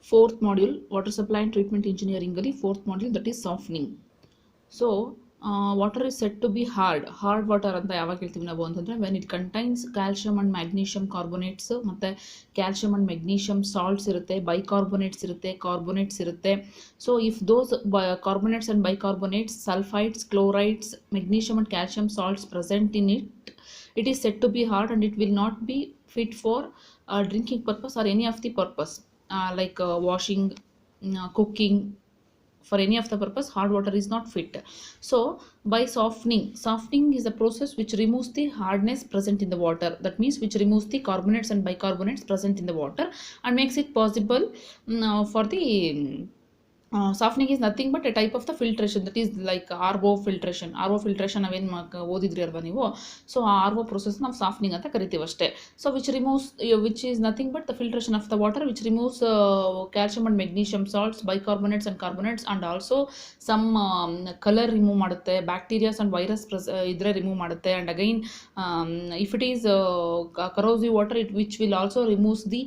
fourth module, water supply and treatment engineering ಅಲ್ಲಿ fourth module, that is softening. So water is said to be hard water ಅಂತ ಯಾವಾಗ ಹೇಳ್ತೀವಿ ನಾವು ಅಂತಂದರೆ, when it contains calcium and magnesium carbonates, ಮತ್ತು calcium and magnesium salts ಇರುತ್ತೆ, bicarbonates ಇರುತ್ತೆ, carbonates ಇರುತ್ತೆ. So if those carbonates and bicarbonates, sulfides, chlorides, magnesium and calcium salts present in it, it is said to be hard and it will not be fit for drinking purpose or any of the purpose, like washing, cooking. For any of the purpose, hard water is not fit. So by softening is a process which removes the hardness present in the water. That means which removes the carbonates and bicarbonates present in the water and makes it possible for the softening is nothing but a type of the filtration, that is like RO filtration. RO filtration ನಾವೇನು ಓದಿದ್ರಿ ಅಲ್ವಾ ನೀವು. So ಆ RO process ನಾವು ಸಾಫ್ಟ್ನಿಂಗ್ ಅಂತ ಕರಿತೀವಿ ಅಷ್ಟೇ. So which is nothing but the filtration of the water, which removes calcium and magnesium salts, bicarbonates and carbonates, and also some color remove ಮಾಡುತ್ತೆ, bacterias and virus ಇದ್ರೆ remove ಮಾಡುತ್ತೆ. And again if it is corrosive water, which will also removes the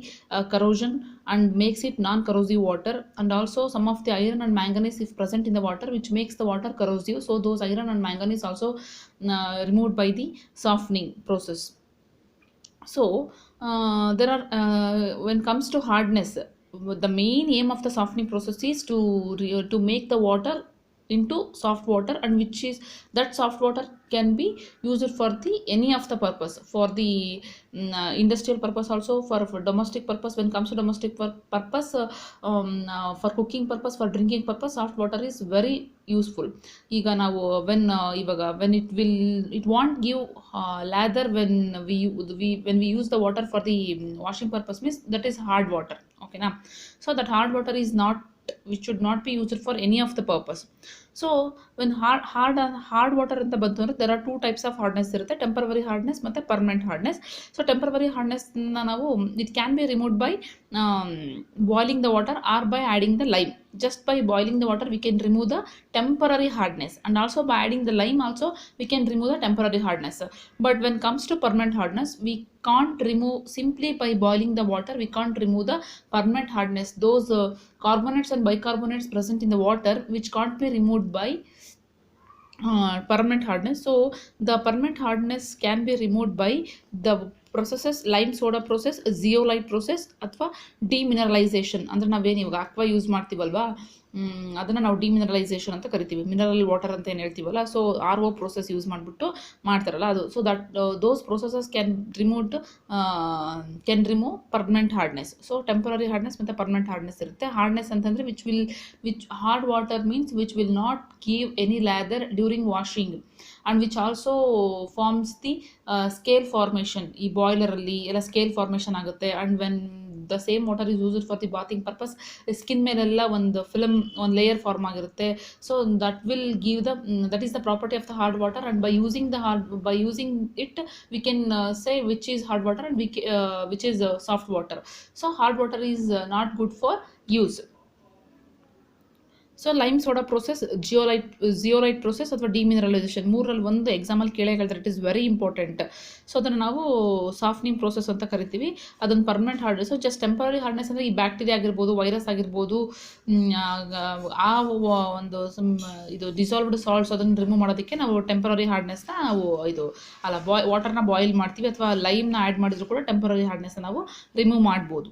corrosion and makes it non-corrosive water. And also some of the iron and manganese if present in the water, which makes the water corrosive. So those iron and manganese also removed by the softening process. So there are when comes to hardness, the main aim of the softening process is to make the water into soft water, and which is that soft water can be used for the any of the purpose, for the industrial purpose, also for domestic purpose. When comes to domestic purpose, for cooking purpose, for drinking purpose, soft water is very useful. ಈಗ ನಾವು when it won't give lather when we use the water for the washing purpose, means that is hard water. Okay na. So that hard water is not, which should not be used for any of the purpose. So when hard water ಅಂತ ಬಂತು ಅಂದ್ರೆ there are two types of hardness ಇರುತ್ತೆ, temporary hardness ಮತ್ತೆ permanent hardness. So temporary hardness ನಾವು it can be removed by boiling the water or by adding the lime. Just by boiling the water we can remove the temporary hardness, and also by adding the lime also we can remove the temporary hardness. But when comes to permanent hardness, we can't remove simply by boiling the water, we can't remove the permanent hardness, those carbonates and bicarbonates present in the water, which can't be removed by permanent hardness. So the permanent hardness can be removed by the processes lime soda process, zeolite process, ಅಥವಾ ಡಿಮಿನರಲೈಸೇಷನ್. ಅಂದರೆ ನಾವೇನು ಇವಾಗ aqua use ಮಾಡ್ತೀವಲ್ವಾ, ಅದನ್ನು ನಾವು ಡಿಮಿನರಲೈಸೇಷನ್ ಅಂತ ಕರಿತೀವಿ, mineral water ಅಂತ ಏನು ಹೇಳ್ತೀವಲ್ಲ. ಸೊ RO process ಯೂಸ್ ಮಾಡಿಬಿಟ್ಟು ಮಾಡ್ತಾರಲ್ಲ ಅದು. So that those processes can remove permanent hardness. So temporary hardness ಮತ್ತು ಪರ್ಮನೆಂಟ್ ಹಾರ್ಡ್ನೆಸ್ ಇರುತ್ತೆ. ಹಾರ್ಡ್ನೆಸ್ ಅಂತಂದರೆ which hard water means which will not give any lather during washing, and which also forms the scale formation. ಈ ಬಾಯ್ಲರಲ್ಲಿ ಎಲ್ಲ scale formation ಆಗುತ್ತೆ. And when the same water is used for the bathing purpose, skin ಮೇಲೆಲ್ಲ ಒಂದು ಒಂದು layer form ಆಗಿರುತ್ತೆ. So that will give that is the property of the hard water. And by using it we can say which is hard water and which is soft water. So hard water is not good for use. So lime soda process, zeolite process ಅಥವಾ demineralisation, ಮೂರಲ್ಲಿ ಒಂದು ಎಕ್ಸಾಮಲ್ಲಿ ಕೇಳೇ ಕೇಳ್ತಾರೆ. It is very important. So ಅದನ್ನು ನಾವು softening process ಅಂತ ಕರಿತೀವಿ. ಅದೊಂದು permanent hardness. Just temporary hardness ಅಂದರೆ ಈ ಬ್ಯಾಕ್ಟೀರಿಯಾ ಆಗಿರ್ಬೋದು, ವೈರಸ್ ಆಗಿರ್ಬೋದು, ಆ ಒಂದು ಇದು ಡಿಸಾಲ್ವ್ಡ್ ಸಾಲ್ಟ್ಸ್ ಅದನ್ನು ರಿಮೂವ್ ಮಾಡೋದಕ್ಕೆ ನಾವು ಟೆಂಪರರಿ ಹಾರ್ಡ್ನೆಸ್ನ ನಾವು ವಾಟರ್ನ ಬಾಯ್ಲ್ ಮಾಡ್ತೀವಿ, ಅಥವಾ ಲೈಮ್ನ ಆ್ಯಡ್ ಮಾಡಿದ್ರು ಕೂಡ ಟೆಂಪರರಿ ಹಾರ್ಡ್ನೆಸ್ನ ನಾವು ರಿಮೂವ್ ಮಾಡ್ಬೋದು.